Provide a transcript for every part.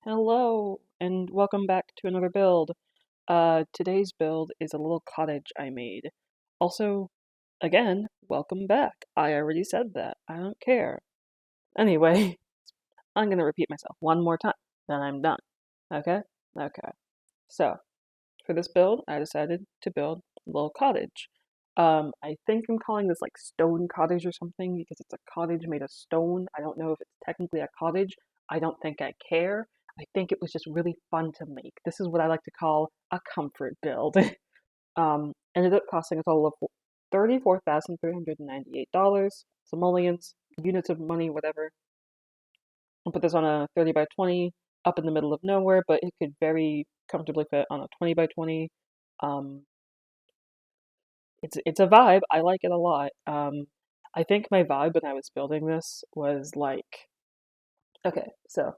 Hello, and welcome back to another build. Today's build is a little cottage I made. Also, again, welcome back. I already said that. I don't care. Anyway, I'm gonna repeat myself one more time, then I'm done. Okay? Okay. So, for this build, I decided to build a little cottage. I think I'm calling this like stone cottage or something because it's a cottage made of stone. I don't know if it's technically a cottage. I don't think I care. I think it was just really fun to make. This is what I like to call a comfort build. Ended up costing a total of $34,398 simoleons, units of money, whatever. I'll put this on a 30 by 20 up in the middle of nowhere, but it could very comfortably fit on a 20 by 20. Um, it's a vibe. I like it a lot. I think my vibe when I was building this was like, okay, so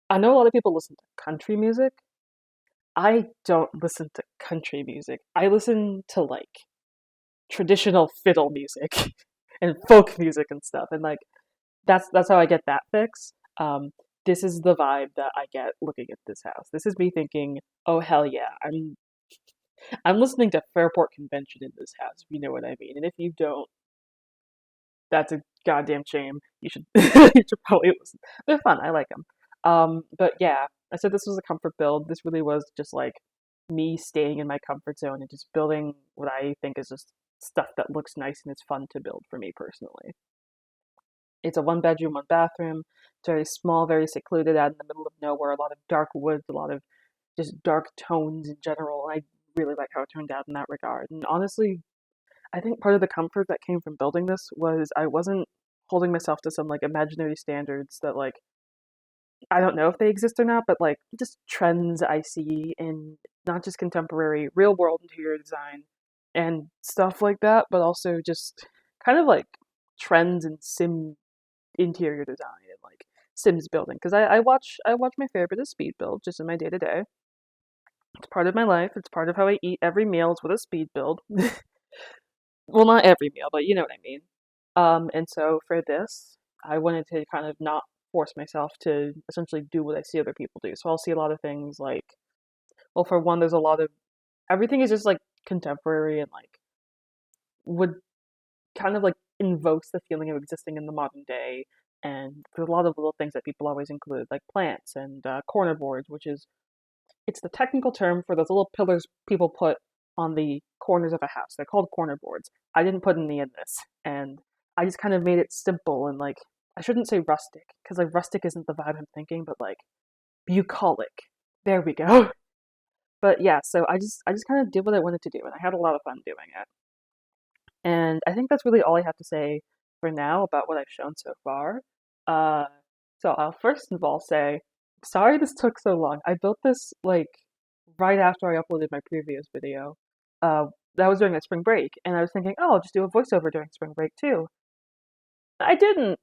I know a lot of people listen to country music. I don't listen to country music. I listen to like traditional fiddle music and folk music and stuff, and like that's how I get that fix. This is the vibe that I get looking at this house. This is me thinking, oh hell yeah, I'm listening to Fairport Convention in this house, if you know what I mean. And if you don't, that's a goddamn shame. You should you should probably listen. They're fun. I like them. But yeah, I said this was a comfort build. This really was just like me staying in my comfort zone and just building what I think is just stuff that looks nice and is fun to build for me personally. It's a one bedroom, one bathroom. It's very small, very secluded out in the middle of nowhere. A lot of dark woods, a lot of just dark tones in general. I really like how it turned out in that regard. And honestly, I think part of the comfort that came from building this was I wasn't holding myself to some like imaginary standards that like I don't know if they exist or not, but like just trends I see in not just contemporary real world interior design and stuff like that, but also just kind of like trends in sim interior design and like Sims building. Because I watch my fair bit of speed build just in my day to day. It's part of my life. It's part of how I eat every meal is with a speed build. Well, not every meal, but you know what I mean. And so for this, I wanted to kind of not force myself to essentially do what I see other people do. So I'll see a lot of things like, well, for one, there's a lot of everything is just like contemporary and like would kind of like invokes the feeling of existing in the modern day. And there's a lot of little things that people always include, like plants and corner boards, which is it's the technical term for those little pillars people put on the corners of a house. They're called corner boards. I didn't put any in this, and I just kind of made it simple and like I shouldn't say rustic because like rustic isn't the vibe I'm thinking, but like bucolic. There we go. But yeah, so I just kind of did what I wanted to do, and I had a lot of fun doing it. And I think that's really all I have to say for now about what I've shown so far. Uh, so I'll first of all say, sorry this took so long. I built this like right after I uploaded my previous video. Uh, that was during my spring break, and I was thinking, oh, I'll just do a voiceover during spring break too. I didn't.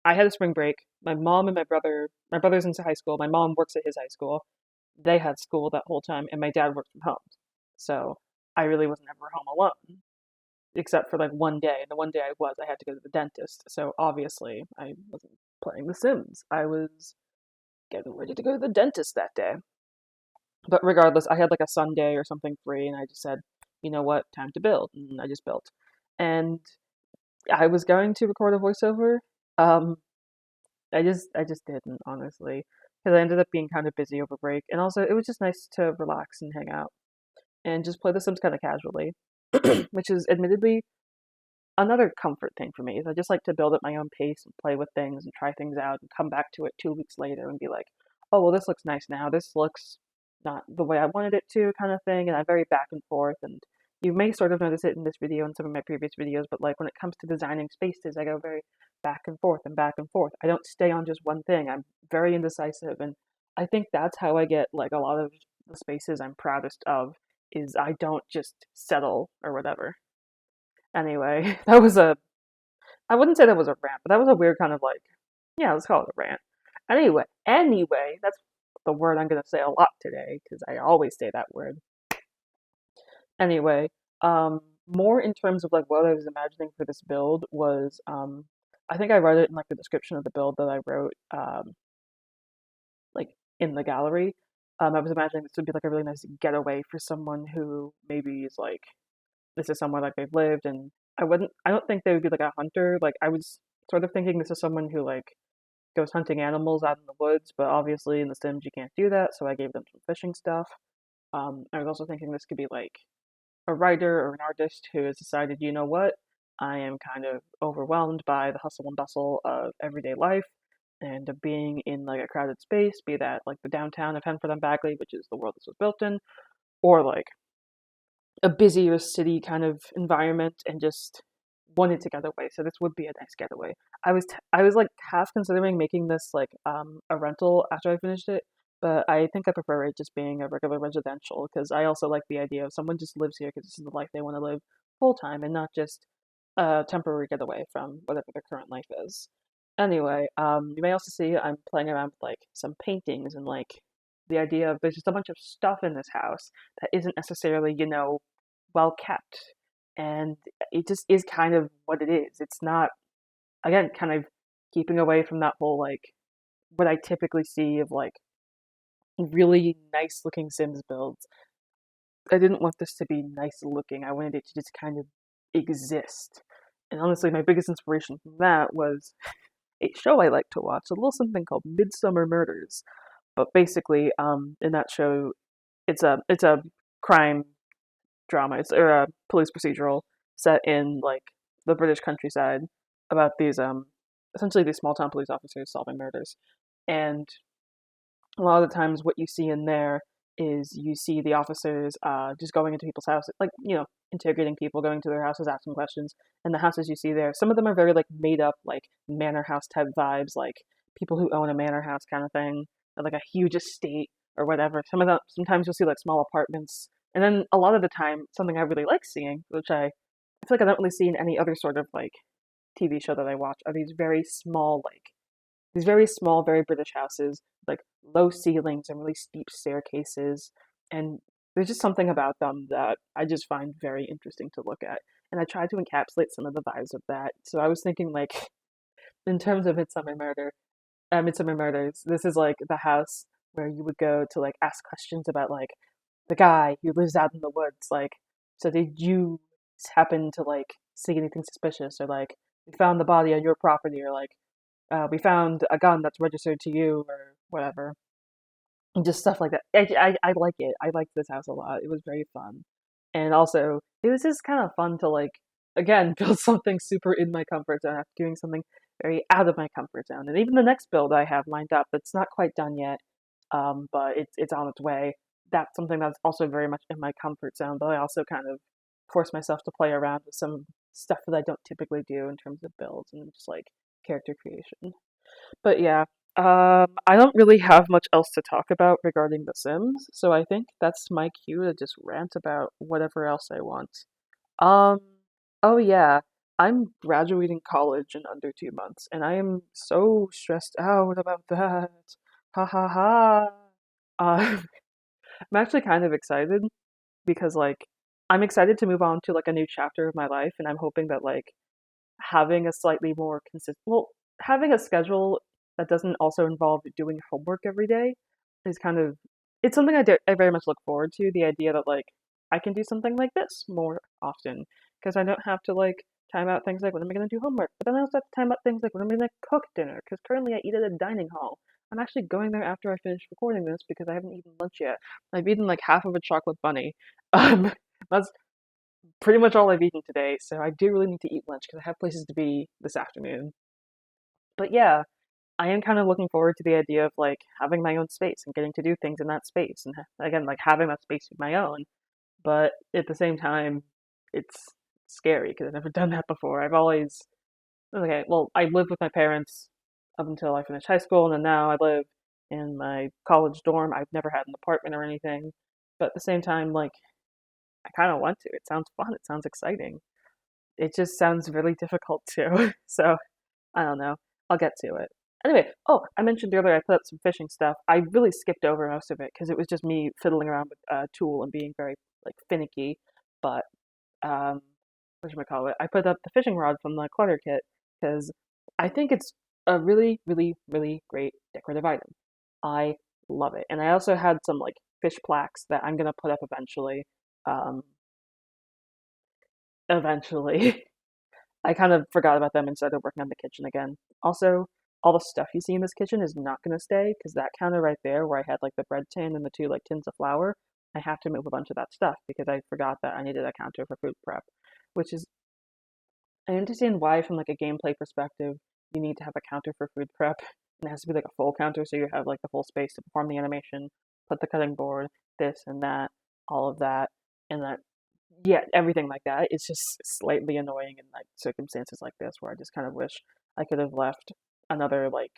I had a spring break. My mom and my brother's into high school. My mom works at his high school. They had school that whole time, and my dad worked from home. So I really wasn't ever home alone, except for like one day. And the one day I had to go to the dentist. So obviously, I wasn't playing The Sims. I was getting ready to go to the dentist that day. But regardless, I had like a Sunday or something free, and I just said, you know what, time to build. And I just built. And I was going to record a voiceover. Um, I just didn't, honestly, because I ended up being kind of busy over break. And also, it was just nice to relax and hang out and just play The Sims kind of casually, which is admittedly another comfort thing for me. Is I just like to build at my own pace and play with things and try things out and come back to it 2 weeks later and be like, oh, well, this looks nice now. This looks not the way I wanted it to, kind of thing. And I'm very back and forth. And you may sort of notice it in this video and some of my previous videos, but like when it comes to designing spaces, I go very back and forth and back and forth. I don't stay on just one thing. I'm very indecisive. And I think that's how I get like a lot of the spaces I'm proudest of is I don't just settle or whatever. Anyway, I wouldn't say that was a rant, but that was a weird kind of like, yeah, let's call it a rant. Anyway, that's the word I'm gonna say a lot today because I always say that word. Anyway, more in terms of like what I was imagining for this build was, I think I wrote it in like the description of the build that I wrote, like in the gallery. I was imagining this would be like a really nice getaway for someone who maybe is like this is somewhere like they've lived, and I don't think they would be like a hunter. Like I was sort of thinking this is someone who like goes hunting animals out in the woods, but obviously in the Sims you can't do that, so I gave them some fishing stuff. I was also thinking this could be like a writer or an artist who has decided, you know what, I am kind of overwhelmed by the hustle and bustle of everyday life and of being in like a crowded space, be that like the downtown of Henford on Bagley, which is the world this was built in, or like a busier city kind of environment and just wanted to get away. So this would be a nice getaway. I was like half considering making this like a rental after I finished it, but I think I prefer it just being a regular residential because I also like the idea of someone just lives here because this is the life they want to live full time and not just a temporary getaway from whatever their current life is. Anyway, you may also see I'm playing around with like some paintings and like the idea of there's just a bunch of stuff in this house that isn't necessarily, you know, well kept. And it just is kind of what it is. It's not, again, kind of keeping away from that whole like what I typically see of like really nice looking Sims builds. I didn't want this to be nice looking. I wanted it to just kind of exist. And honestly, my biggest inspiration from that was a show I like to watch, a little something called Midsummer Murders. But basically, in that show, it's a crime drama. It's or a police procedural set in like the British countryside about these essentially these small town police officers solving murders. And a lot of the times what you see in there is you see the officers just going into people's houses, like, you know, interrogating people, going to their houses, asking questions. And the houses you see there, some of them are very like made up, like manor house type vibes, like people who own a manor house kind of thing, or like a huge estate or whatever. Some of them, sometimes you'll see like small apartments. And then a lot of the time, something I really like seeing, which I feel like I don't really see in any other sort of like TV show that I watch, are these very small, very British houses, like low ceilings and really steep staircases. And there's just something about them that I just find very interesting to look at. And I tried to encapsulate some of the vibes of that. So I was thinking, like, in terms of Midsummer Murders, this is like the house where you would go to like ask questions about like the guy who lives out in the woods. Like, so did you happen to like see anything suspicious, or like we found the body on your property, or like we found a gun that's registered to you or whatever. And just stuff like that. I like it. I liked this house a lot. It was very fun. And also, it was just kind of fun to like, again, build something super in my comfort zone after doing something very out of my comfort zone. And even the next build I have lined up that's not quite done yet, but it's on its way. That's something that's also very much in my comfort zone, but I also kind of force myself to play around with some stuff that I don't typically do in terms of builds and just like character creation. But yeah, I don't really have much else to talk about regarding The Sims, so I think that's my cue to just rant about whatever else I want. Um, oh yeah, I'm graduating college in under 2 months, and I am so stressed out about that. Ha ha ha. Uh, I'm actually kind of excited because like I'm excited to move on to like a new chapter of my life, and I'm hoping that like having a slightly more consistent, well, having a schedule that doesn't also involve doing homework every day is kind of, it's something I very much look forward to. The idea that like I can do something like this more often because I don't have to like time out things like when am I going to do homework, but then I also have to time out things like when am I going to cook dinner because currently I eat at a dining hall. I'm actually going there after I finish recording this because I haven't eaten lunch yet. I've eaten like half of a chocolate bunny. Um, that's pretty much all I've eaten today, so I do really need to eat lunch because I have places to be this afternoon. But yeah, I am kind of looking forward to the idea of like having my own space and getting to do things in that space, and again, like having that space of my own. But at the same time, it's scary because I've never done that before. I've always okay, well, I lived with my parents up until I finished high school, and then now I live in my college dorm. I've never had an apartment or anything, but at the same time, like I kind of want to. It sounds fun. It sounds exciting. It just sounds really difficult too. So I don't know. I'll get to it. Anyway, oh, I mentioned earlier I put up some fishing stuff. I really skipped over most of it because it was just me fiddling around with a tool and being very like finicky. But what should I call it? I put up the fishing rod from the clutter kit because I think it's a really, really, really great decorative item. I love it. And I also had some like fish plaques that I'm gonna put up eventually. Um, eventually. I kind of forgot about them and started working on the kitchen again. Also, all the stuff you see in this kitchen is not gonna stay because that counter right there where I had like the bread tin and the two like tins of flour, I have to move a bunch of that stuff because I forgot that I needed a counter for food prep, which is I understand why from like a gameplay perspective you need to have a counter for food prep. And it has to be like a full counter so you have like the full space to perform the animation, put the cutting board, this and that, all of that, and that yeah, everything like that. It's just slightly annoying in like circumstances like this where I just kind of wish I could have left another like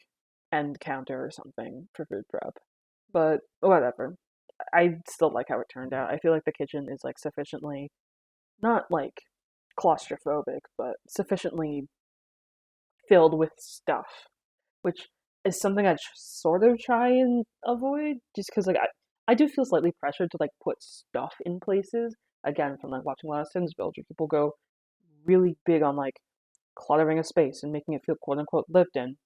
end counter or something for food prep. But whatever. I still like how it turned out. I feel like the kitchen is like sufficiently not like claustrophobic, but sufficiently filled with stuff, which is something I sort of try and avoid, just because like I do feel slightly pressured to like put stuff in places. Again, from like watching a lot of Sims builds, where people go really big on like cluttering a space and making it feel quote unquote lived in.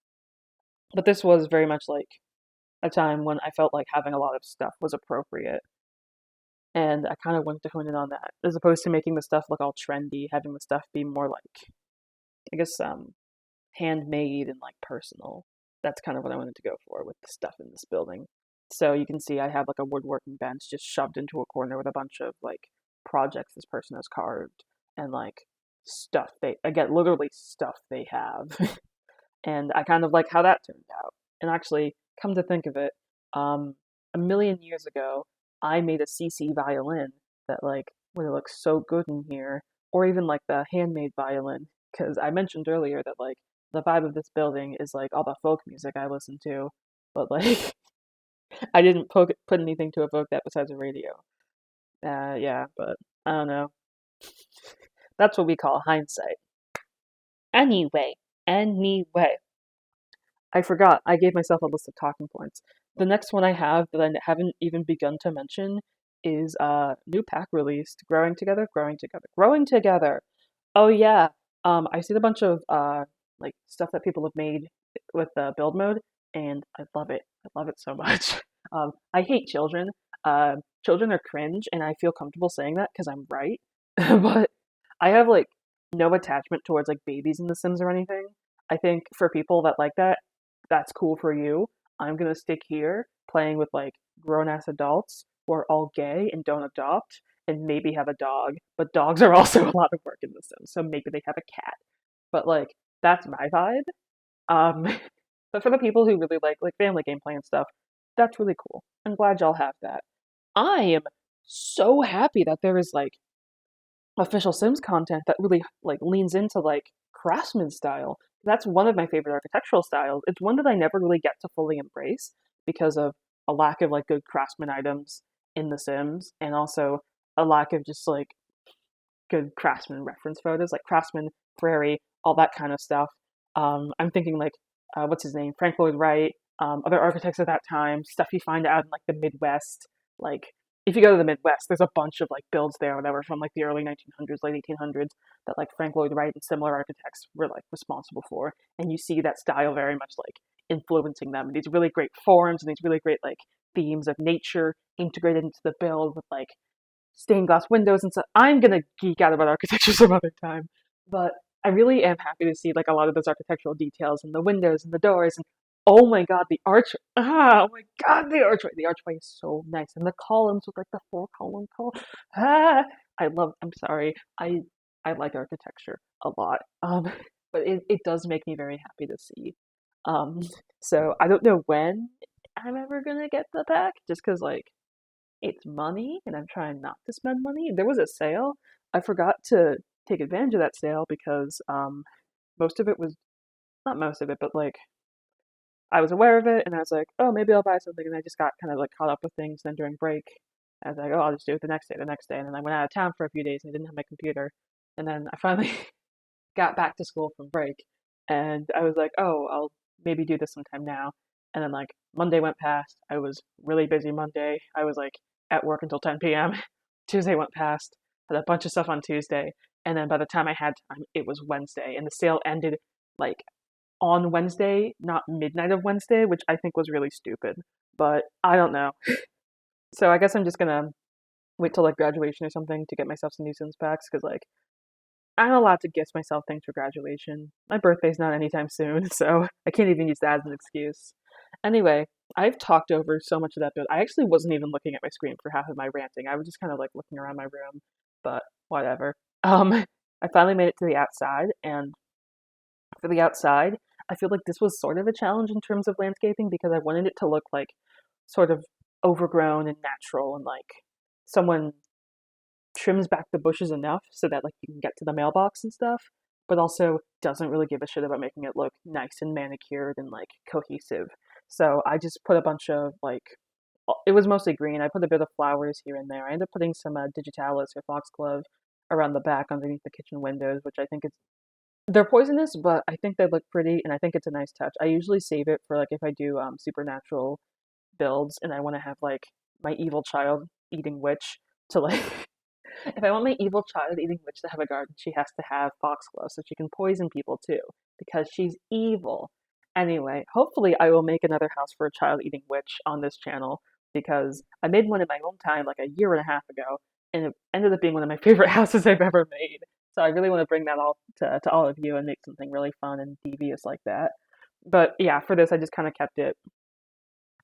But this was very much like a time when I felt like having a lot of stuff was appropriate. And I kind of wanted to hone in on that, as opposed to making the stuff look all trendy, having the stuff be more like, I guess, handmade and like personal. That's kind of what I wanted to go for with the stuff in this building. So you can see I have like a woodworking bench just shoved into a corner with a bunch of like projects this person has carved and like stuff they again literally stuff they have. And I kind of like how that turned out. And actually, come to think of it, a million years ago, I made a CC violin that like would look so good in here, or even like the handmade violin, because I mentioned earlier that like the vibe of this building is like all the folk music I listen to, but like I didn't put anything to evoke that besides a radio. Yeah, but I don't know. That's what we call hindsight. Anyway, anyway. I forgot. I gave myself a list of talking points. The next one I have that I haven't even begun to mention is new pack released. Growing together, growing together, growing together. Oh yeah. I've seen a bunch of like stuff that people have made with the build mode, and I love it. I love it so much. I hate children. Children are cringe, and I feel comfortable saying that because I'm right. But I have like no attachment towards like babies in The Sims or anything. I think for people that like that, that's cool for you. I'm gonna stick here playing with like grown ass adults who are all gay and don't adopt and maybe have a dog. But dogs are also a lot of work in The Sims, so maybe they have a cat. But like that's my vibe. Um, but for the people who really like family gameplay and stuff, that's really cool. I'm glad y'all have that. I am so happy that there is like official Sims content that really like leans into like craftsman style. That's one of my favorite architectural styles. It's one that I never really get to fully embrace because of a lack of like good craftsman items in The Sims and also a lack of just like good craftsman reference photos, like Craftsman, Prairie, all that kind of stuff. I'm thinking like, what's his name, Frank Lloyd Wright, other architects at that time, stuff you find out in like the Midwest. Like, if you go to the Midwest, there's a bunch of like builds there that were from like the early 1900s, late 1800s that like Frank Lloyd Wright and similar architects were like responsible for, and you see that style very much like influencing them. And these really great forms and these really great like themes of nature integrated into the build with like stained glass windows and stuff. I'm gonna geek out about architecture some other time, but I really am happy to see like a lot of those architectural details and the windows and the doors and oh my god, the arch! Ah, oh my god, the archway! The archway is so nice, and the columns with like the four column column. Ah, I love. I'm sorry, I like architecture a lot. But it does make me very happy to see. Um, so I don't know when I'm ever gonna get the pack, just because like it's money and I'm trying not to spend money. There was a sale. I forgot to take advantage of that sale because most of it was not most of it, but like I was aware of it and I was like, oh, maybe I'll buy something. And I just got kind of like caught up with things. Then during break, I was like, oh, I'll just do it the next day, the next day. And then I went out of town for a few days and I didn't have my computer. And then I finally got back to school from break and I was like, oh, I'll maybe do this sometime now. And then like Monday went past. I was really busy Monday. I was like at work until 10 p.m. Tuesday went past. Had a bunch of stuff on Tuesday. And then by the time I had time, it was Wednesday and the sale ended like on Wednesday, not midnight of Wednesday, which I think was really stupid. But I don't know. So I guess I'm just gonna wait till like graduation or something to get myself some nuisance packs because like I'm allowed to gift myself things for graduation. My birthday's not anytime soon, so I can't even use that as an excuse. Anyway, I've talked over so much of that build. I actually wasn't even looking at my screen for half of my ranting. I was just kind of like looking around my room, but whatever. I finally made it to the outside, and for the outside, I feel like this was sort of a challenge in terms of landscaping because I wanted it to look like sort of overgrown and natural and like someone trims back the bushes enough so that like you can get to the mailbox and stuff, but also doesn't really give a shit about making it look nice and manicured and like cohesive. So I just put a bunch of like it was mostly green. I put a bit of flowers here and there. I ended up putting some digitalis or foxglove around the back underneath the kitchen windows, which I think is they're poisonous, but I think they look pretty and I think it's a nice touch. I usually save it for like if I do supernatural builds and I want to have like my evil child eating witch to like if I want my evil child eating witch to have a garden, she has to have foxglove so she can poison people too, because she's evil. Anyway, hopefully I will make another house for a child eating witch on this channel because I made one in my own time like a year and a half ago, and it ended up being one of my favorite houses I've ever made. So I really want to bring that all to all of you and make something really fun and devious like that. But yeah, for this I just kind of kept it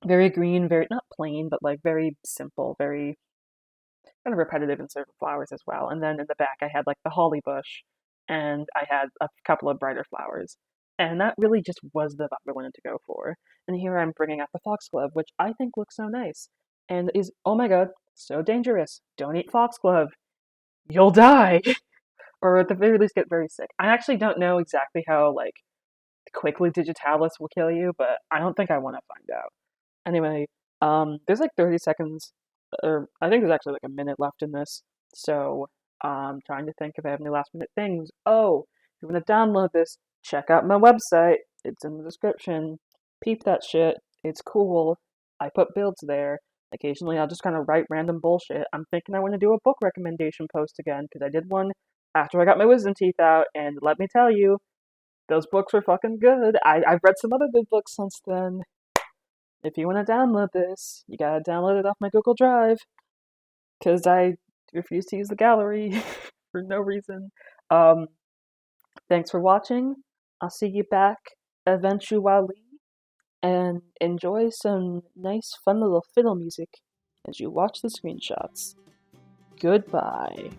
very green, very not plain, but like very simple, very kind of repetitive in certain flowers as well. And then in the back, I had like the holly bush and I had a couple of brighter flowers. And that really just was the vibe I wanted to go for. And here I'm bringing out the foxglove, which I think looks so nice and is, oh my god, so dangerous. Don't eat foxglove. You'll die. Or at the very least get very sick. I actually don't know exactly how like quickly digitalis will kill you, but I don't think I want to find out. Anyway, there's like 30 seconds, or I think there's actually like a minute left in this. So I'm trying to think if I have any last minute things. Oh, if you want to download this, check out my website. It's in the description. Peep that shit. It's cool. I put builds there. Occasionally I'll just kind of write random bullshit. I'm thinking I want to do a book recommendation post again because I did one after I got my wisdom teeth out, and let me tell you, those books were fucking good. I've read some other good books since then. If you want to download this, you gotta download it off my Google Drive, because I refuse to use the gallery for no reason. Um, Thanks for watching. I'll see you back eventually, and enjoy some nice, fun little fiddle music as you watch the screenshots. Goodbye.